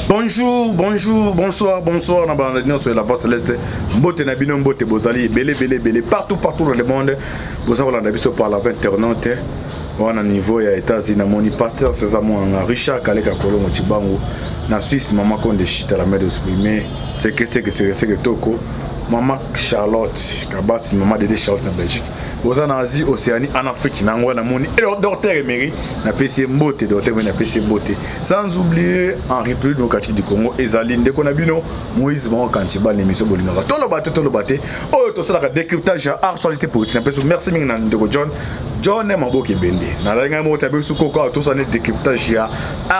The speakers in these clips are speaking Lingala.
Bonjour, bonjour, bonsoir, bonsoir. On sur la voix céleste. Mbote Nabino, Mbote Bozali, belé, partout dans le monde. Vous avez l'ambition par la internaute. On a niveau ya États-Unis, mon pasteur César Mouanga, Richard Kaleka Kolongo Chibango, na Suisse, maman Konde Chita la mère de supprimer. C'est que Toko, maman Charlotte, Kabasi, maman Dédé Charlotte na Belgique. Vous en Asie, Océanie, en Afrique, na Moni, et docteur Emery, na PC Mbote, docteur na PC Mbote. Sans oublier en République démocratique du Congo, Ezaline, Dekonabino, Moïse Van Kantiba, l'émission Bolinora. Tout le bateau, oh, tout ça, la décryptage à actualité politique. Merci, Mingo John. John est Maboki Bende. Dans la dernière montée, sur Coco, tout ça, le décryptage à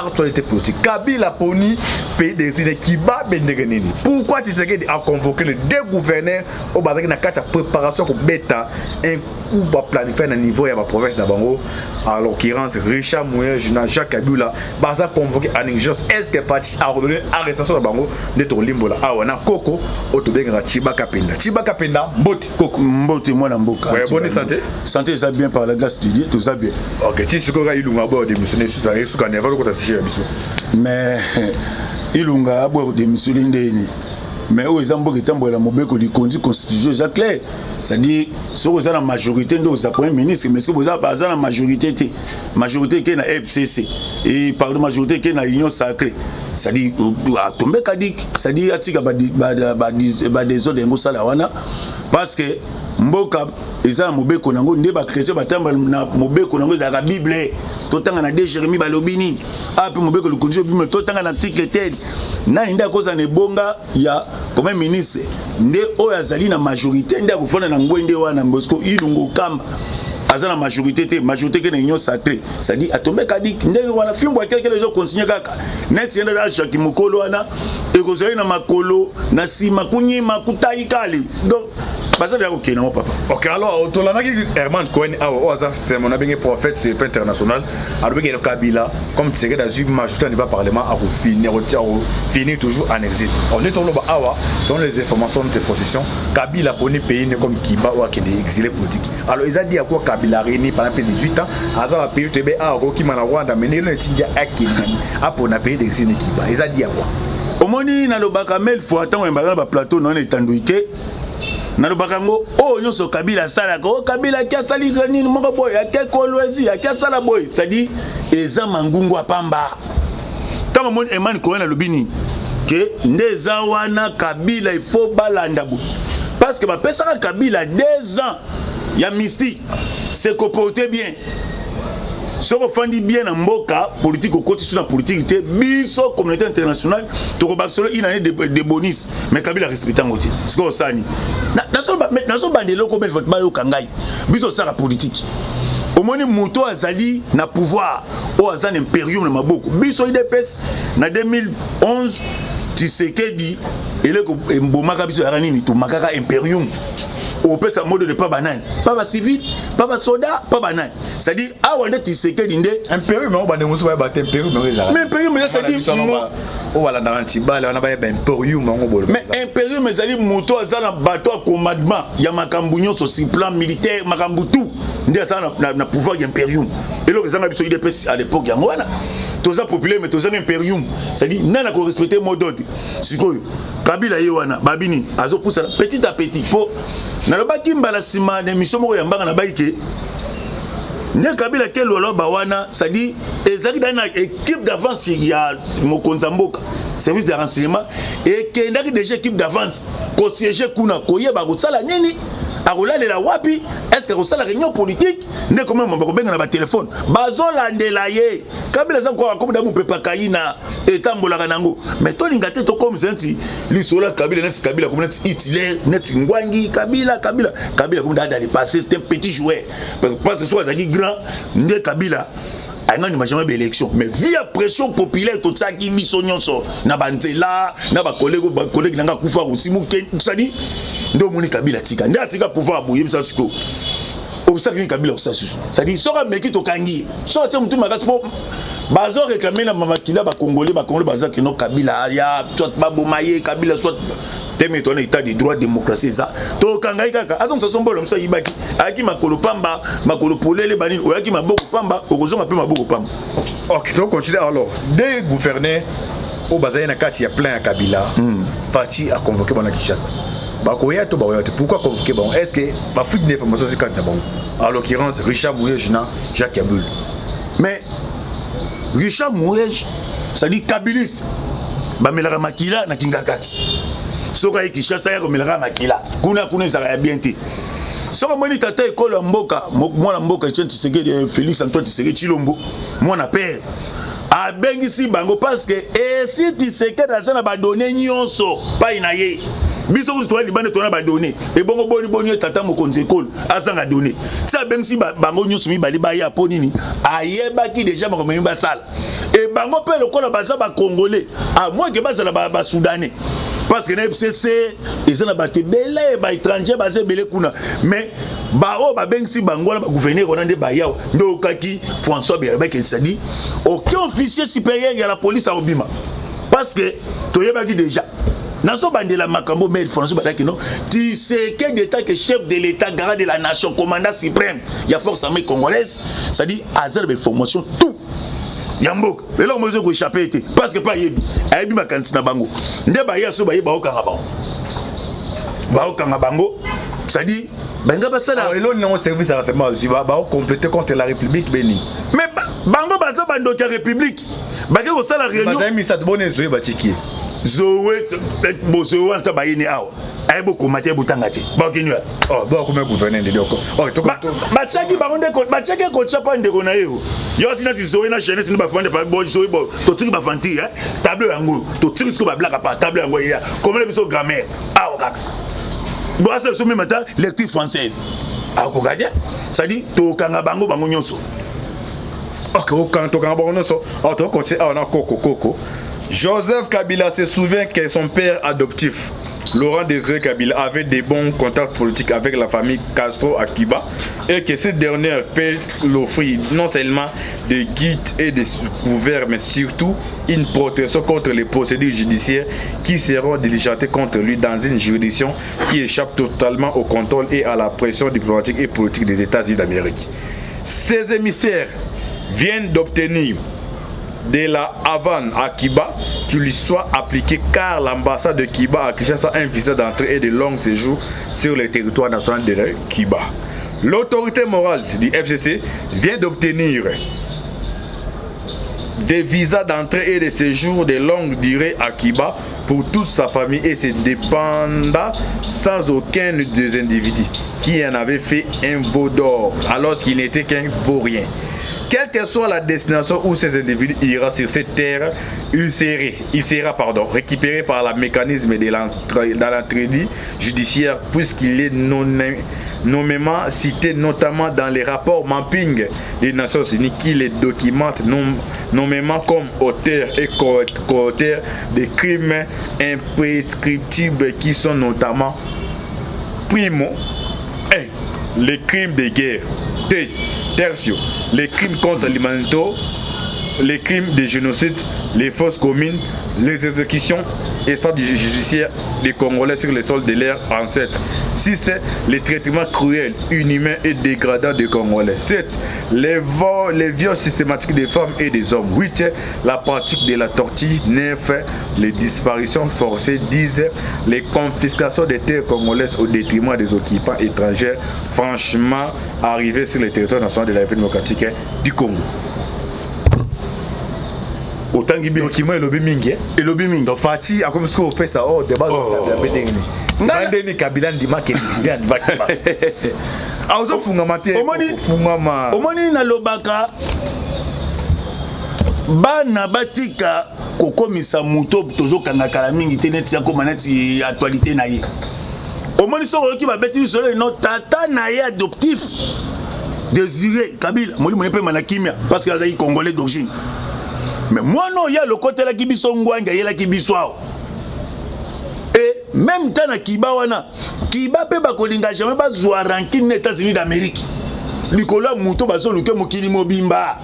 actualité politique. Kabila Poni, pays des idées qui bat Bendeganini. Pourquoi tu sais qu'il a convoqué les deux gouverneurs au bas de la préparation pour bêta un coup pour planifier un niveau à la province d'Abango, en l'occurrence Richard Mouya, Jacques Kabila, Baza convoqué en urgence. Est-ce que Fati a ordonné l'arrestation d'Abango de ton limbola? Ah, on a Coco, Otobengra, Chibaka Penda. Chibaka Penda, Mbote, Coco. Mbote, moi, Namboka. Ouais, bonne santé. Santé, ça bien par la glace studio, tout ça bien. Ok, si ce qu'on a eu l'unga bord de missionnaire, c'est un risque qu'on a vu qu'on a séché la mission. Mais, il l'unga bord de missionnaire. Mais aux Zambo qui tambour la mobeko li conduit constitution c'est clair. C'est-à-dire si vous avez la majorité de vos premiers ministres, mais est-ce que vous avez la majorité qui est na FCC et par la majorité qui est na Union sacrée. C'est-à-dire à tomber kadik, c'est-à-dire atika des autres ngo sala wana parce que mboka eza mobeko nango ndeba chrétien batamba na mobeko nango za la Bible. Totanga na de Jérémie balobini api mobeko le conduit Bible totanga na article 10 nani nda koza ne bonga ya comme ministre nde oyo azali na majorité nda kufana na ngwende wana mbosko ilungo kamba azana majorité que na union sacrée ça dit atombe kadik nde wana fimbo ya quelque les autres continuer kaka net yenda da Jacques Mokolo wana ekozali na makolo na sima kunyima kutai kali donc parce que ok non papa. Ok alors tolanaki Herman Cohen c'est mon ami prophète c'est international alors que le Kabila comme tu sais que dans une majorité au parlement a finir toujours en exil. On est tombé awa selon les informations de tes positions Kabila poni pays comme Kiba ou qui est exilé politique. Alors ils a dit à quoi Kabila réuni pendant 18 ans azala pays tebe a qui mana Rwanda mais le tindia akini a pour na pays d'exil Kiba. Ils a dit à quoi? Au moni na lobaka mel faut attendre un plateau non étendouité. Nalo bakango oh nyonso Kabila sala ko Kabila kia sali nini moko boy akia kolwezi akia sala boy ça dit eza mangungu apamba tant mon Eman Cohen na lobini que ndeza wana Kabila il faut balanda bo parce que ba pesa Kabila 2 ans ya mystique c'est comporter bien si on fait bien en mboka politique au côté sur la politique biso communauté internationale to baxolo une année de bonus mais Kabila respectant côté ce que ça ni dans son bandelo comme vote ba yo kangai biso ça la politique au moins moto azali na pouvoir au azan imperium na maboko biso IDPS na 2011 Tshisekedi ele ko mbomaka biso ya nini to makaka imperium au peut ça mode de pas banane pas civil pas soldat pas banane c'est à dire ah on est Tshisekedi ndé imperium mais on va négocier ba imperium mais imperium mais ça dit on va la dans antibal on a ba imperium mais imperium mais ça dit moto azana bateau à commandement ya makambu nyonso sur plan militaire makambu tout ndé ça na pouvoir imperium et le zanga biso IDPS à l'époque ya ngwana toza populaire mais toza imperium c'est à dire nana ko respecter mot d'ordre sikoyo Kabila yewana babini azo poussa petit à petit po na lobaki mbala sima de mission moko ya mbanga na baike ne Kabila ke lolo bawana ça dit ezali dans une équipe d'avance ya mokonza mboka service de renseignement et que ndaki déjà équipe d'avance ko siéger kuna ko yeba ko sala nini akolalela wapi est-ce que ko sala réunion politique ne comment on va benga na ba téléphone bazolandela ye Kabila za ko comme damu pepa kaina etambolaka nango mais to lingate to comme senti lisola Kabila net Kabila comme net Hitler net Ngwangi Kabila comme dans les passé c'était un petit joueur parce que soit dit grand ne Kabila ngani majama be élection mais via pression populaire tout ça qui biso nyonso na banzela na ba collègue nanga kufa usimu sadi ndo moni Kabila tika nda tika pouvoir boye bisa siko obsaki Kabila osasu sadi soka meki to kangi so tia mutu makasi po bazo réclamer na mamakila ba congolais bazaki no Kabila ya soit ba bomaye Kabila soit teme to na état de droit démocratie ça to kanga kaka atong ça sombolo msa yibaki aki makolo pamba makolo polele banini oyaki maboko pamba okozonga pe maboko pamba. OK, donc continue alors. Des gouverneurs au bazai na kati ya plein à Kabila, Fati a convoqué Bana Kinshasa. Bakoya to bakoya. Pourquoi convoquer bon? Est-ce que ba fuite d'information c'est quand bon? En l'occurrence Richard Mouyej na Jacques Yabul. Mais Richard Mouyej, ça dit kabiliste. Ba melaka makila na kingakati. Soka Kinshasa ya ko melaka makila. Kuna ça va bien té. Soka moni tata école mboka, mwana mboka Tshisekedi Félix Antoine Tshisekedi Chilombo, mwana père. A bengisi bango parce que si Tshisekedi azana ba donner nyonso pa inaye. Biso ko to libane to na ba donner. E bongo boni tata mokonzi école azanga donner. Ça bengisi bango nyonso mi bali ba ya ponini. Ayebaki déjà ba komemi ba sala. Et bango pe lokola baza ba congolais. À moins que bazala ba soudanais. Parce que na FCC ezana ba tebele ba étranger bazé belé kuna. Mais bao ba bengisi bango na ba gouverneur onande ba yawo. Ndokaki François Berbec ça dit aucun officier supérieur de la police à Obima. Parce que toyebaki déjà Naso bandela makambo mais François Berbec non. Tu sais quel état que chef de l'état garant de la nation commandant suprême. Il y a force armée congolaise, ça dit azar de formation tout. Yambok, mais là on peut échapper parce que pas yebi. Ayebi makanti na bango. Nde ba yaso ba yeba okanga bango. Ba okanga bango, ça dit benga basala. Alors il non service à renseignement aussi ba compléter contre la République Béni. Mais bango baza bando de la République. Ba ke ko sala réunion. Baza mi sa bonne zoé batiki. Zoé bo zoé anta ba yini awa. Ayebo ko maté butanga te. Ba kinwa. Oh, ba ko me gouverner de doko. Oh, to ba chaki ba onde ko ba chaki ko chapa ndeko na yo. Yo sina ti zoé na jeunesse ni ba fande ba bo zoé bo to tiki ba fanti tableau yango to tiki ko ba blaka pa tableau yango ya. Comment le biso grammaire. Awa kaka. Bo asa so même matin lecture française. Awa ko gadia. Ça dit to kanga bango nyonso. OK, au quand to kanga bango nyonso. Oh, to continue on a Coco. Joseph Kabila se souvient que son père adoptif, Laurent Désiré Kabila, avait des bons contacts politiques avec la famille Castro à Kiba et que cette dernière peut l'offrir non seulement des guides et des couverts, mais surtout une protection contre les procédures judiciaires qui seront diligentées contre lui dans une juridiction qui échappe totalement au contrôle et à la pression diplomatique et politique des États-Unis d'Amérique. Ces émissaires viennent d'obtenir de la Havane à Kiba qui lui soit appliqué car l'ambassade de Kiba a Kinshasa un visa d'entrée et de long séjour sur le territoire national de Kiba. L'autorité morale du FCC vient d'obtenir des visas d'entrée et de séjour de longue durée à Kiba pour toute sa famille et ses dépendants sans aucun des individus qui en avait fait un veau d'or alors qu'il n'était qu'un vaurien. Quelle que soit la destination où ces individus ira sur cette terre, il sera récupéré par le mécanisme de l'entraide judiciaire puisqu'il est nommément cité notamment dans les rapports mapping des Nations Unies qui les documentent nommément comme auteur et co-auteur de crimes imprescriptibles qui sont notamment primo 1. Les crimes de guerre. 2. Tertio, les crimes contre l'humanité, les crimes de génocide, les fausses communes, les exécutions extrajudiciaires des Congolais sur le sol de leurs ancêtres. 6. Les traitements cruels, inhumains et dégradants des Congolais. 7. Les viols systématiques des femmes et des hommes. 8. La pratique de la torture. 9. Les disparitions forcées. 10. Les confiscations des terres congolaises au détriment des occupants étrangers franchement arrivés sur le territoire national de la République démocratique du Congo. Autant que bien qui moi le bimingi et le bimingi donc Fati a comme ce qu'on fait ça de base de la BDN Ndeni Kabila ndima ke Christian Bakima azo fungamate omoni na lobaka bana batika kokomisa muto tozo kanga kala mingi teneti ko manati actualité na ye omoni soko ki ba beti solo no tata na ye adoptif Désiré Kabila moli mo pe manakimia parce que azali congolais d'origine. Mais moi non, il y a le côté là qui biso ngwanga, il y a là qui biso. Et même tant na Kiba wana, Kiba pe ba kolinga jamais ba zwa ranking aux États-Unis d'Amérique. Likola muto bazo luke mokili mobimba.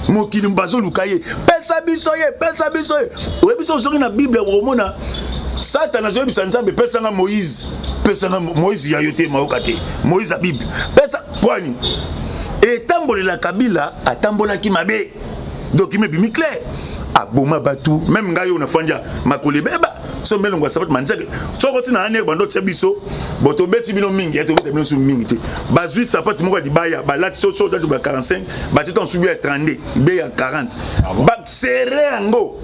Mokili bazo lukaye. Pesa biso ye. Ouais biso sori na Bible romona. Satan azoyebi sanzambe pesanga Moïse ya yote maoka te Moïse a Bible pesa kwani etambolela Kabila atambolaki mabe document bimi clair aboma batu même ngai on afanja makole beba so melongwa sabat manzake so ko tina ane bando tsebiso boto beti bino mingi eto beti bino su mingi te bazui sapat moko di baya balati so datu ba 45 batito en subi à 32 be à 40 ba serré ango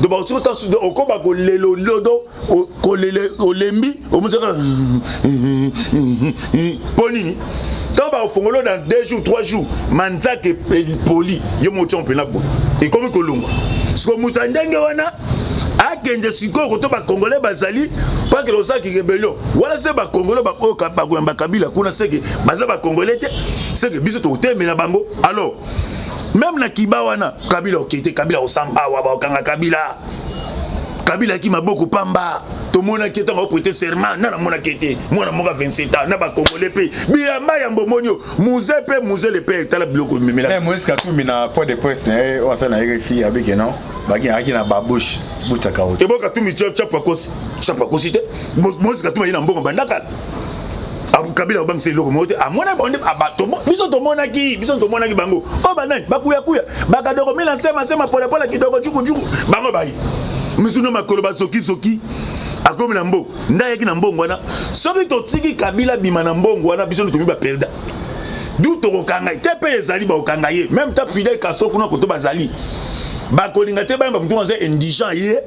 do ba otiko tansu de okoba ko lelo lodo ko lele olembi o mutaka ponini Tamba au fongolo dans 2 jours, 3 jours, manzake poli, yo motion pelabo. Et comme kolongo. Ce que mutandenge wana akende siko koto ba congolais bazali pas que losa ki rebellion. Wala se ba congolais ba ko ba Kabila kuna seke baza ba congolais te. C'est que biso to teme na bango. Alors même na kiba wana Kabila okete Kabila osamba wa ba okanga Kabila ki maboko pamba. To mona ki tanga prêter serment na mona kete mona moka 27 ans na ba congolais pe biamba ya mbomonio muze le père tala biloko memela Moïse Katumbi na point de presse na wasa na RFI avec non baki aki na babouche buta kaote e boka Katumbi chapa kosi te Moïse Katumbi na mbongo bandaka abu Kabila obang se loko mote amona bonde abato biso to mona ki bango o banani bakuya baka doko mila sema pole kitoko chuku bango bayi misuno makolo soki akomi na mbongo ndayaki na mbongo wana soki totiki Kabila bima na mbongo wana biso tomi ba perda du tokokanga te pe ezali ba okanga ye même ta Fidel Castro kuna koto bazali bakolinga te ba mtu wanze indigent ye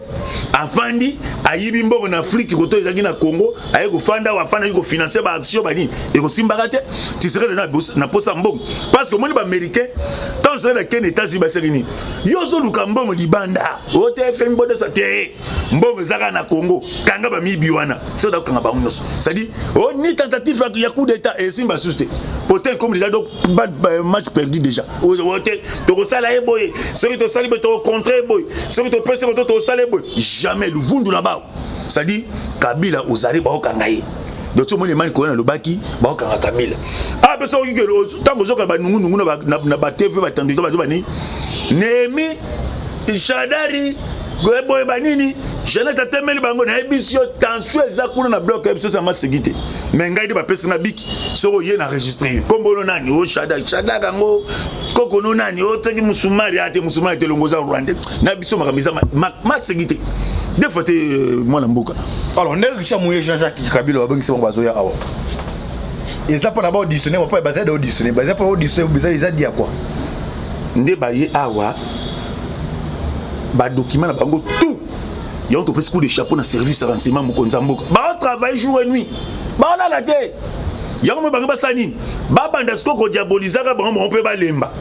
afandi ayibi mbongo na Afrique koto ezaki na Congo aye ko fanda wa fanda ko financer ba action ba ni e ko simbaka te tu serais na posa mbongo parce que moni ba américain tant serait na ken États-Unis ba sekini yo zo luka mbongo libanda o te FM bode sa te mbongo zaka na Congo kanga ba mibi wana so da kanga ba unoso ça dit o ni tentative ya coup d'état et simba susté hôtel comme déjà donc match perdu déjà o te to sala e boye so to sali au contraire boy ce que tu penses que tu salé boy jamais le vundu là-bas ça dit Kabila ozali ba okangaye donc tout le monde mani ko na lobaki ba okanga Kabila ah parce que tant que zoka ba nungu na ba TV ba tandika ba ni Nemi Shadari goeboy banini Jeanette atemeli bango na ebisio tension ezakuna na bloc ebisio ça m'a séguité mais ngai de ba pesa na biki soko ye na enregistrer kombono nani o shada gango koko no nani o teki musumari te longoza Rwanda na biso makamisa ma séguité de fois moi na mboka alors ne Richard Mouye Jean-Jacques Kabila babengisa bango bazoya awa eza pa na ba auditionner pa baza de auditionner baza pa auditionner baza ils a dit à quoi nde ba ye awa ba document na bango tout il y a un coup de chapeau dans service renseignement mokonza mboka ba travaille jour et nuit ba la te yango mo bango basani ba banda sko ko diabolisaka bango mo pe ba lemba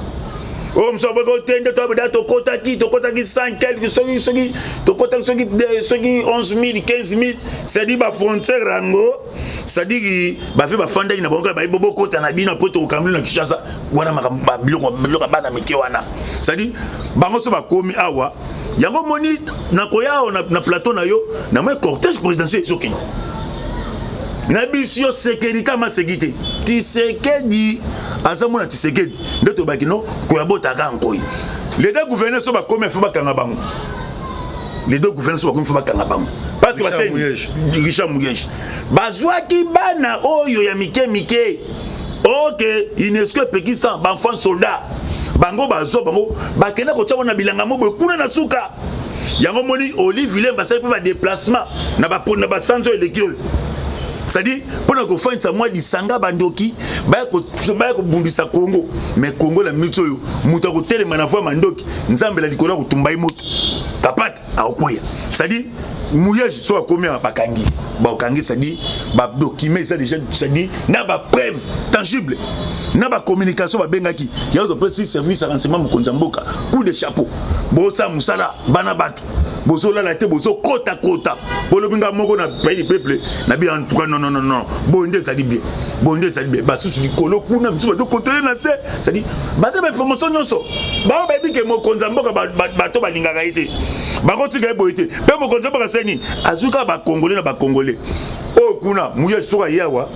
o msobo ko tende to ba to kota ki 100 quelque soki to kota soki 11000 15000 c'est dit ba frontière rango c'est dit ba fait ba fanda na bango ba bobo kota na bino poto kamlu na Kinshasa wana makamba biloko bana mike wana c'est dit bango so ba komi awa yango moni na koya na plateau na yo na moi cortège présidentiel soki na bisio sécurité ma sécurité Tshisekedi azamona Tshisekedi ndoto bakino ko yabota kankoi les deux gouverneurs so ba komi fa bakanga bango les deux gouverneurs so ba komi fa bakanga bango parce que baseni Richard Mouye bazwaki bana oyo ya mike OK UNESCO pekisa ba enfant soldat bango bazo bango bakena ko tshaba na bilanga mobo kuna na suka yango moni Olive Vilem basali pe ba déplacement na ba sanzo elekio ça dit pendant que fin ça moi lisanga bandoki ba ko bundisa Congo mais Congo la mito yo muta ko telema na voix mandoki nzambe la likola ko tumba imoto kapata akoya ça dit Mouye so akomi bakangi ba okangi ça dit ba document ça déjà ça dit na ba preuve tangible na ba communication ba bengaki ya to précis service renseignement mokonza mboka coup de chapeau bosa musala bana bato bozo la te bozo kota bolobinga moko na pays peuple na bi en tout cas non bonde ça dit bien ba susu likolo kuna mtiba to contrôler na ça dit ba ça information nyonso ba ba bi ke mokonza mboka bato balingaka ite ba kotika boite pe mokonza mboka seni azuka ba congolais na ba congolais o kuna Mouye soka yawa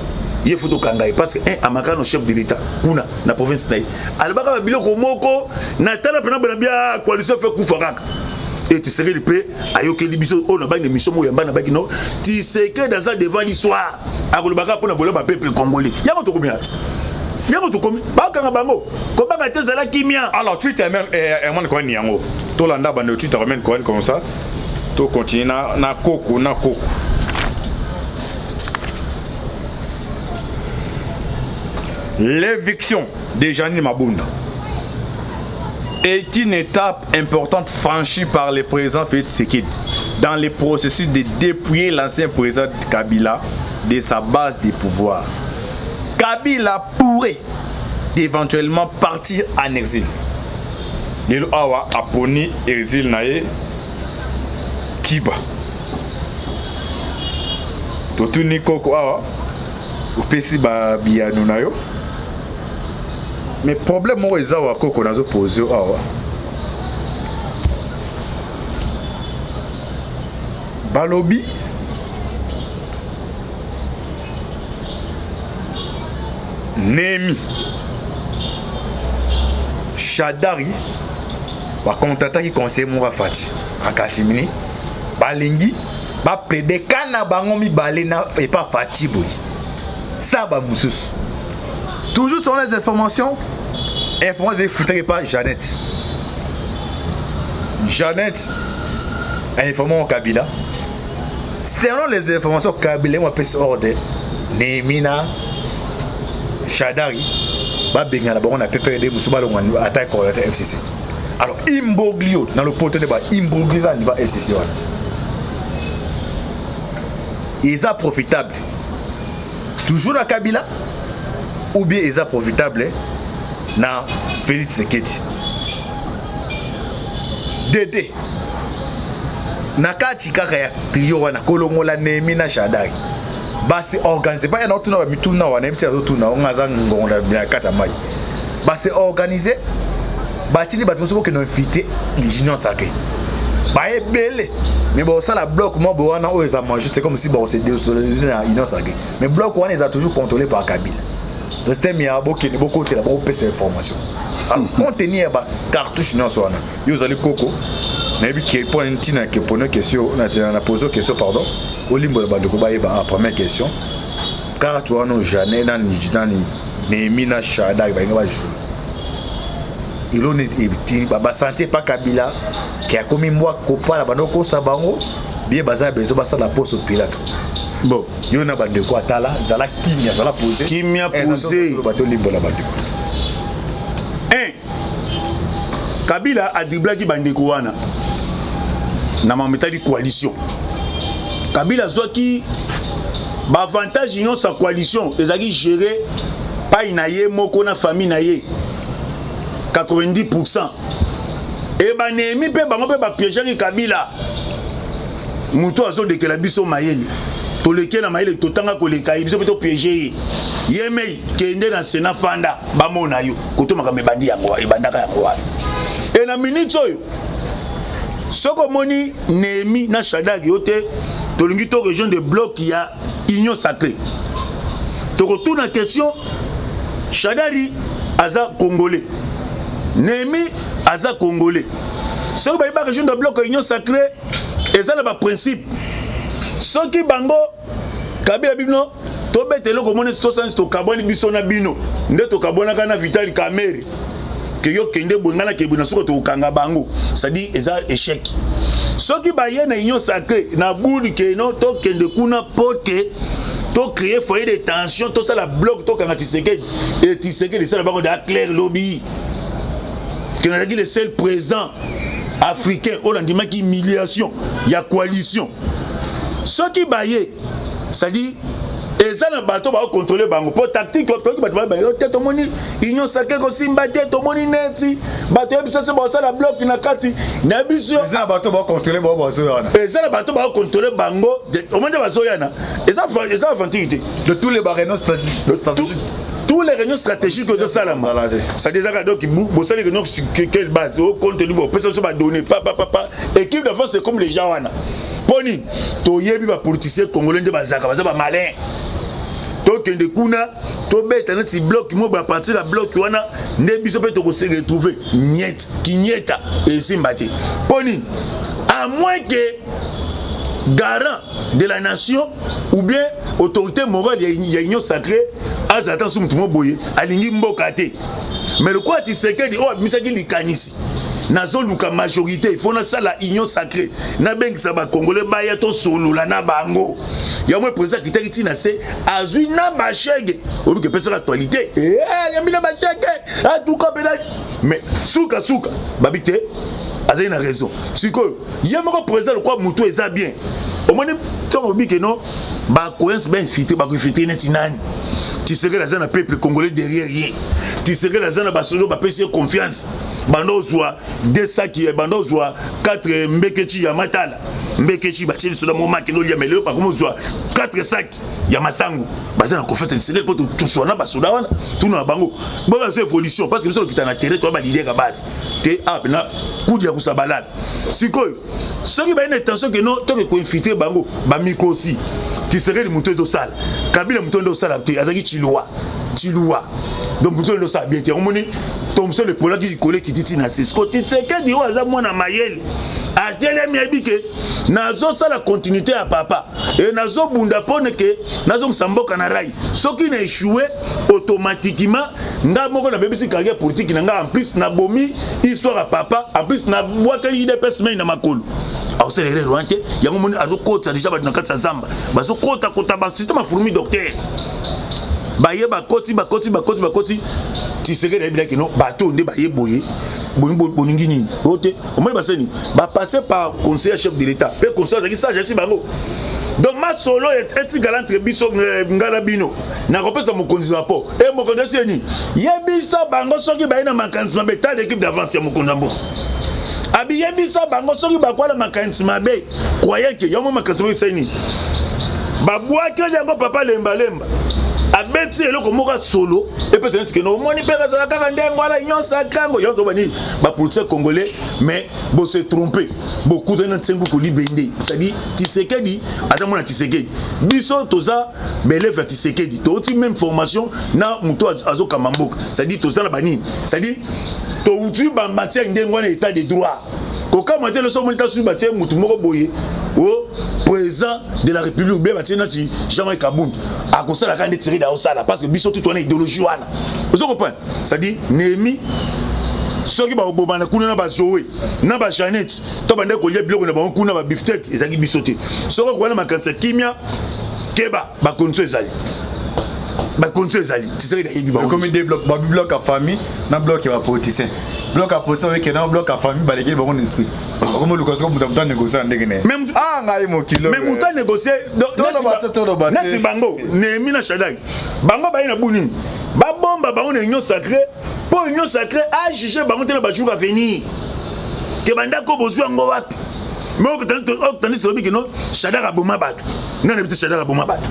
il faut kangai parce que amakano chef de l'état kuna na province naï albaka ba biloko moko na tala pena bana bia coalition fait kufakaka et Tshisekedi peut ayoke libiso on a pas une émission mo yamba na baki non Tshisekedi dans ça devant l'histoire akolobaka pour na bola ba peuple congolais ya moto combien ya moto combien ba kanga bango ko banga tezala kimia alors tu t'es même man ko ni yango to landa bande tu te ramènes comme ça to continue na koko l'éviction de Jeanine Mabunda est une étape importante franchie par le président Félix Tshisekedi dans le processus de dépouiller l'ancien président Kabila de sa base de pouvoir. Kabila pourrait éventuellement partir en exil. Lelo awa aponi exil nae Kiba. Totuni koko awa upesi ba biano nayo. Mais problème moi eza wa koko nazo poser awa. Balobi Nemi Shadari va contacter conseiller Moura Fati en Katimini balingi ba plaider kana bango mi balena et pas Fati boy ça ba mususu toujours sur les informations filtrées par Jeannette a informé au Kabila selon les informations Kabila on peut ordre Nemina Shadari ba benga na bango na PPRD musuba lo ngani attaque ko FCC alors Imboglio dans le poteau ba Imboglio ça niveau FCC wana ils a profitable toujours à Kabila ou bien ils a profitable na Félix Tshisekedi Dédé nakati kaka ya trio wana kolongola Nemina Shadari basi organiser pas na tuna mituna wana mti azotuna ongaza ngongola bya kata mai basi organiser batini batu soko que non invité l'union sacrée ba ebele mais bon ça la bloc mo bo wana o eza manger c'est comme si bon c'est désolé na union sacrée mais bloc wana est toujours contrôlé par Kabila le système ya boké ne boko te la bo pesa information alors contenir ba cartouche non sona yo zali koko na bi ke point ntina ke poser question na poser question pardon Olimbo la bande ko ba yeba première question car tu as no Jeanne na ni Nemina Shada ba nga ba juste il on est ba santé pas Kabila qui a commis moi ko pa la bande ko sabango bien baza bezo ba sa la pose au Pilato bon yo na bande ko atala zala kimia poser bato limbo la bande Kabila a dribblé ki bande ko wana na mameta di coalition Kabila Zwaki ba avantage union sa coalition ezaki géré pa inaye moko na famille naye 90% et ba Nemi pe bango pe ba piéger Kabila muto azo de la biso mayeli to leke na mayeli to tanga ko leka biso pe to piéger yemei kende na Sénat fanda ba mona yo koto makame bandi yango e bandaka yango et na minute oyo soko moni Nemi na Shadari yote tolingi to région de bloc il y a union sacrée to retourne en question Shadari aza congolais Nemi aza congolais soko ba région de bloc union sacrée eza na ba principe soki bango Kabila bino to betelo ko moni to sans to kaboni biso na bino nde to kabona kana Vital Kamerhe que yo kende bongana ke bina soko to kanga bango ça dit eza échec soki ba ye na union sacrée na bouli ke no to kende kuna pour que to créer foyer de tension to ça la bloc to kanga Tshisekedi et Tshisekedi ça la bango de clair lobby que on a dit le seul président africain on a dit ma humiliation il y a coalition soki ba ye ça dit et ça na bateau ba contrôler bango pour tactique pour que bateau ba yo tête moni union sacrée ko simba tête moni neti bateau bisa se ba ça la bloc na kati na biso ça bateau ba contrôler ba zo yana et ça na bateau ba contrôler bango au moins ba zo yana et ça avantage de tous les réunions stratégiques tous les réunions stratégiques de Salama ça déjà donc bossa les réunions sur quelle base au contenu bon personne va donner papa équipe de France c'est comme les Jawana Poni, to yebi ba politicien congolais de bazaka baza ba malin. To tokende kuna tobeta neti bloc mo ba partir à bloc wana nde biso pe to se retrouver niet kinyeta esimba te poni à moins que garant de la nation ou bien autorité morale ya union sacrée azatan sou mutumo boye alingi mboka te mais le quoi tu sais que dit oh misaki likanisi nazo luka majorité il faut na sala union sacrée na bengisa ba congolais ba ya to solola na bango ya mo président kitaki na se azui na ba chege obi ke pesa actualité ya mbina ba chege a tout ka mais souka babité azai na raison siko ya moko président quoi muto eza bien au moins tant obi ke non ba cohérence ben infiltré ba infiltré net nani tu serais dans un peuple congolais derrière rien tu serais dans un basojo ba pesi confiance bando zwa deux sacs bando zwa 4 mbekechi ya matala mbekechi ba tsheli soda moma kino lia meleo pa komo zwa 4 sacs ya masangu baza na confiance c'est pour tout sona basoda wana tout na bango bon c'est évolution parce que biso kita na terrain to ba leader ka base te up na kudi ya kusabalala sikoyo soki ba une intention que non to ko infiltrer bango ba miko aussi tu serais le muto de sala kabila muto de sala te azaki chilwa donc muto de sala bien te omoni tom seul le pola qui collé qui titi na c'est ce tu sais que dio aza mwana mayele a tele miabike nazo sala continuité à papa et nazo bunda pone que nazo msamboka na rai soki na échoué automatiquement nga moko na bebisi carrière politique na nga en plus na bomi histoire à papa en plus na boakeli idps semaine na makolo alors c'est les roanté yango moni azo kota déjà ba na katsa zamba bazo kota ba système a fourmi docteur baye ba koti tu sais que bien que non bateau nde baye boye boningi nini ote au moins baseni ba passer par conseiller chef de l'état pe conseiller qui ça je bango donc ma solo est galant biso ngala bino na kopesa mokonzi rapport et mokonzi ni yebisa bango soki baye na makanisi mabe ta l'équipe d'avance ya mokonzi mbo abi yebisa bango soki bakwala makanisi mabe croyez que yomo makanisi mabe seni babwa ke yango papa lemba abeti eloko moka solo et puis c'est que non moni peka za kaka ndengo ala nyonsa kango yonzo bani ba politique congolais mais bo se tromper beaucoup de ntengu ko libende ça dit Tshisekedi ata mona Tshisekedi biso toza beleve Tshisekedi to ti même formation na muto azo kamamboka ça dit toza na bani ça dit to utu ba matière ndengo na état de droit koka maté le so monita su batie mutu moko boye o président de la République bien batie nati Jean-Marie Kabund a kosala quand tirer dans ça parce que biso tout on idéologie wana vous comprenez ça dit Némi soki ba obomana kuna na ba Zoé na ba Jeannette to bande ko yebilo ko na ba kuna ba beefsteak ezaki biso te soko ko na makanisa kimia keba ba konso ezali tu sais il y a comme des blocs ba bloc à famille na bloc ya politicien bloc à politicien avec un bloc à famille ba lesquels bon esprit comme le conseil muta négocier ndenge ne même ngai mo kilo mais muta négocier neti bango Némi na Shaddai bango ba ina buni ba bomba bango na union sacrée pour union sacrée a juger bango te na ba jour à venir ke banda ko bozwa ngo wapi mais au tandis que non Shaddai aboma bato non na Shaddai aboma bato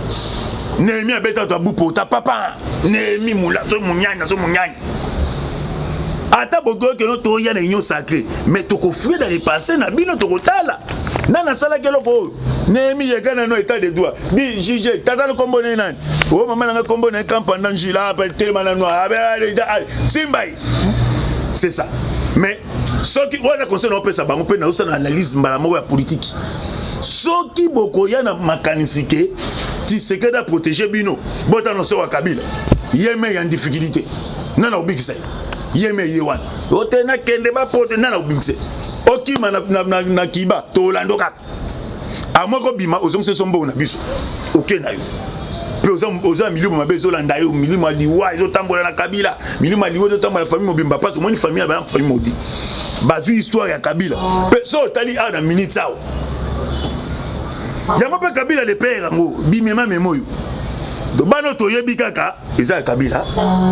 Némi abeta to abupo ta papa Némi mula so munyanya ata bogo que no to ya na union sacrée mais to ko fuir dans le passé na bino to ko tala nana sala ke loko Némi yekana no état de droit di juge tata le combo nani o mama na combo na camp pendant jila appelle tellement na noir simbai c'est ça mais soki wala conseil no pesa bango pe na usana analyse mbala moko ya politique soki boko ya na makanisi ke Tshisekedi a protéger bino bota no se wa Kabila yeme ya difficulté nana obikisa yeme yewan otena kende ba pote nana obikisa okima na kiba to lando kaka amoko bima ozomse sombo na biso okena yo pe oza milimo mabe ezolanda yo milimo liwa ezotambola na Kabila milimo liwa ezotambola famille mobimba parce que moi ni famille ba famille modi bazui histoire ya Kabila pe so tali a na minute sao yango pe Kabila le père ngo bimema memoyo do bano to yebi kaka eza Kabila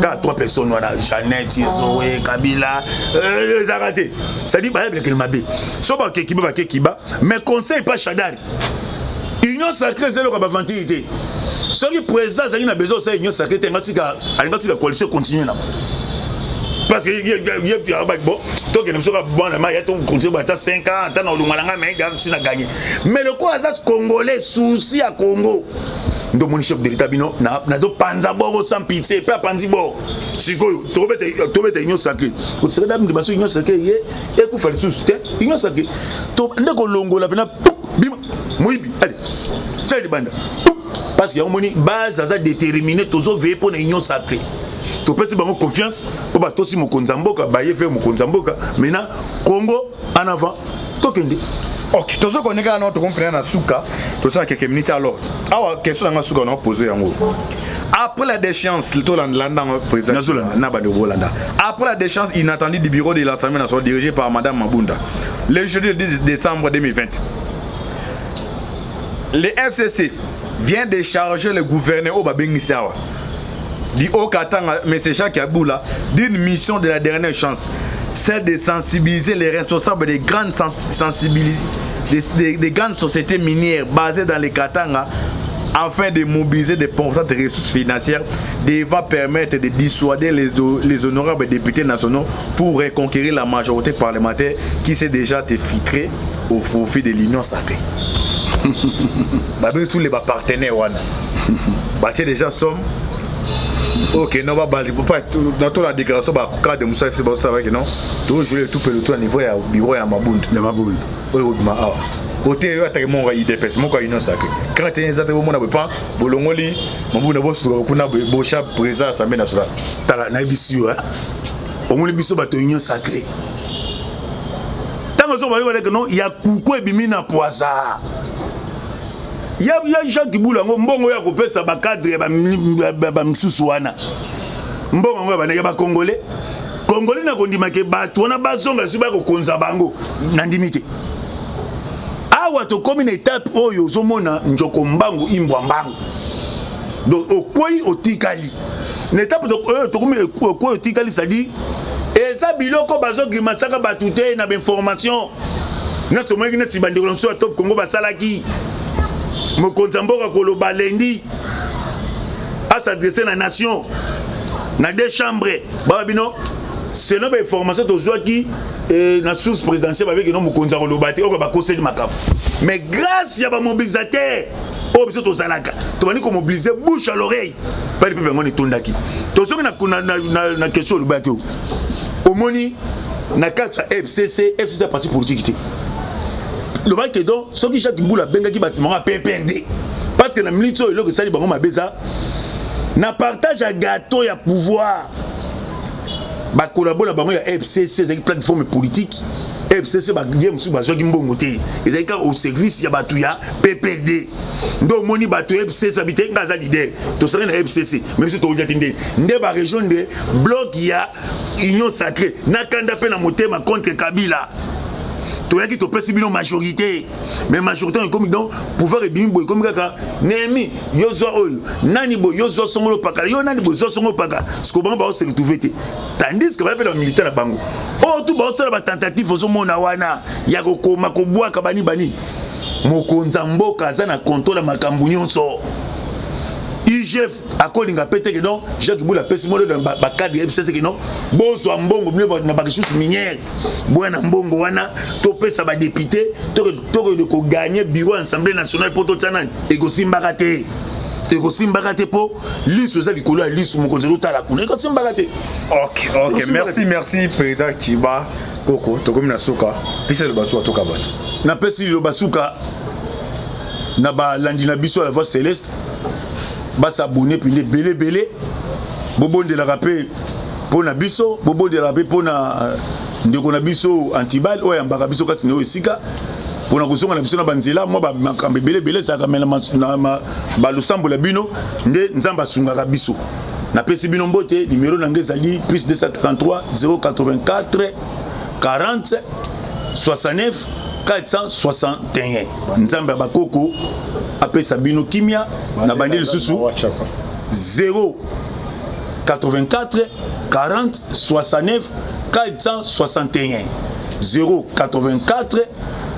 ka 3 personnes wana Jeannette Zoé Kabila les arrêtés ça dit ba yebele kel mabe so ba kekiba mais conseil pas Shaddai union sacrée c'est le ka ba vanité soki président zali na besoin ça union sacrée tengatika alingatika coalition continue na parce que il y a bon donc il ne sera bon il y a ton continue à 5 ans attends on le malanga mais il a gagné mais le quoi ça congolais souci à Congo ndo moni chef de l'état bino na do panza boro sans pitié pas panzi boro sikoyo tobeta union sacrée otsaka dam de baso union sacrée ye e ku fali sous te union sacrée to ndeko longola pena bima moyibi allez tchali banda parce que moni base aza déterminé tozo veiller pour na union sacrée to pesi bango confiance po ba tosi mokonza mboka ba ye faire mokonza mboka maintenant Congo en avant tokende. Ok, tout ce qu'on est quand on comprend na souka, tout ça quelques minutes alors. Ah, question na souka on a posé en haut. Après la déchéance, le président Nabade Rolanda. Après la déchéance inattendue du bureau de l'Assemblée nationale dirigé par Madame Mabunda, le jeudi 10 décembre 2020, le FCC vient de charger le gouverneur Obabengisawa du Haut-Katanga, M. Jacques Aboula, d'une mission de la dernière chance. C'est de sensibiliser les responsables des grandes des grandes sociétés minières basées dans les Katanga afin de mobiliser des importantes ressources financières devant permettre de dissuader les honorables députés nationaux pour reconquérir la majorité parlementaire qui s'est déjà infiltrée au profit de l'Union sacrée. Tous les partenaires, déjà sommes. Ok, non, dans toute la déclaration, quand de Moussa FC, ça va que non, tout jouer tout peloton au niveau du bureau à Mabound. De Mabound. Côté mon IDPS, mon cas union sacré. Quand tu es dans mon pas, Bolongoli, Mabound a bossé sur le Bocha présent à Assemblée nationale. Tala Naibissu, au moins biso bato union sacré. Tant que non, il y a coucou et bimina poisa. Il y a Jacques Boula, mbongo ya kopesa ba cadre ba msusu wana. Mbongo ba na ba congolais. Congolais na kondima ke bato wana bazonga suba ko konza bango na ndimite. Awa to comme une étape oyo zomona njoko mbangu imbwa mbangu. Donc okoi otikali. Une étape to comme okoi otikali ça dit et ça biloko bazoki masaka batute na information. Notre moyen net bandiko so top Congo basalaki. Mokonza mboka koloba lundi à s'adresser à la nation na deux chambres babino c'est notre information tozwaki na source présidentielle avec non mokonza koloba te ba conseil makam mais grâce à ba mobilisateur o biso tozalaka to bani ko mobiliser bouche à l'oreille pas le peuple ngoni tondaki tozoki na question lobaki au moni na carte FCC parti politique. Le mal que donc, ce qui Jacques Mboula benga qui bâtiment a PPRD. Parce que dans le milieu, il y a des gens na partage à gâteau et à pouvoir. Ba collaborer avec la FCC, avec plateforme politique. FCC ba game sous ba jogi mbongoté. Et donc au service ya batuya PPRD. Donc moni batu FCC habité ngaza leader. To serait na FCC. Même si to yatinde. Ndé ba région de bloc ya union sacrée. Na kanda pe na motema contre Kabila. Tu as dit que tu as une majorité, mais majorité comme donc pouvoir et bimbo comme ça. Némi, yozo oyo, nani bo yozo songolo paka, yo nani bo yozo songolo paka. Ce qu'on va se retrouver. Tandis que va faire le militaire à Bango. Oh tout ba osala ba tentative ozo mona wana, ya ko koma ko bwa kabani bani. Mokonza mboka za na contrôle makambu nyonso. IGF a kolinga pété que non, Jacques Boula pèse moi dans ba cadre FCC que non, bozo mbongo mieux na ba ressources minières, boana mbongo wana, to pèse ba député, to de ko gagner bureau Assemblée nationale pour tout ça nan, ego simbakate po, liso za likolo liso mo konzelo tala kuna, ego simbakate. OK, merci président Chiba Koko, to comme na suka, pisa le basu to kabana. Na pesi le basuka na ba landina biso la voix céleste. Bas s'abonner puis les belé bobo de la rappel pour na biso bobo de la rappel pour na ndeko na biso antibal o ya mbaka biso kati no esika pour na kozonga na biso na banzela moi ba makambe belé ça kamela na ba lusambo la bino nde nzamba sunga biso na pesi bino mbote numéro na ngezali plus 243 084 40 69 461 nzamba bakoko appelle Sabino Kimia na bandeli susu 0 84 40 69 461 0 84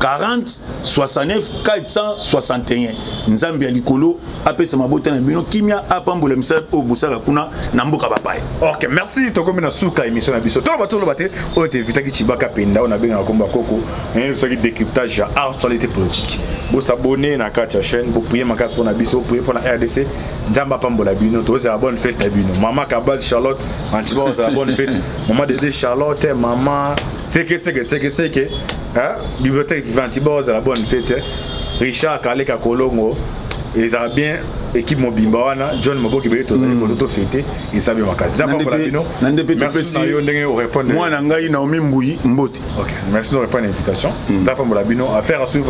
40 69 461 nzambe ya likolo apesa mabota na bino kimia apambola misala o bosaka kuna na mboka bapaye. OK, merci tokomi na suka émission na biso. To batolo bate o te vitaki Chibaka Penda on a bien komba koko. Et ça qui décryptage ya actualité politique. Bo s'abonner na carte chaîne, bo prier makasi pour na biso, prier pour la RDC. Nzamba pambola bino, to za bonne fête na bino. Maman Kabal Charlotte, Antiba za bonne fête. Maman Dédé Charlotte, maman c'est que hein bibliothèque Antiba za bonne fête. Richard Kaleka Kolongo et ça bien équipe Mobimba wana John Moboki be to zali ko to fêter et ça bien makasi. Nzamba pambola bino. Merci na yo ndenge o répondre. Moi na ngai Naomi Mbuyi Mbote. OK, merci de répondre à l'invitation. Nzamba pambola bino affaire à suivre.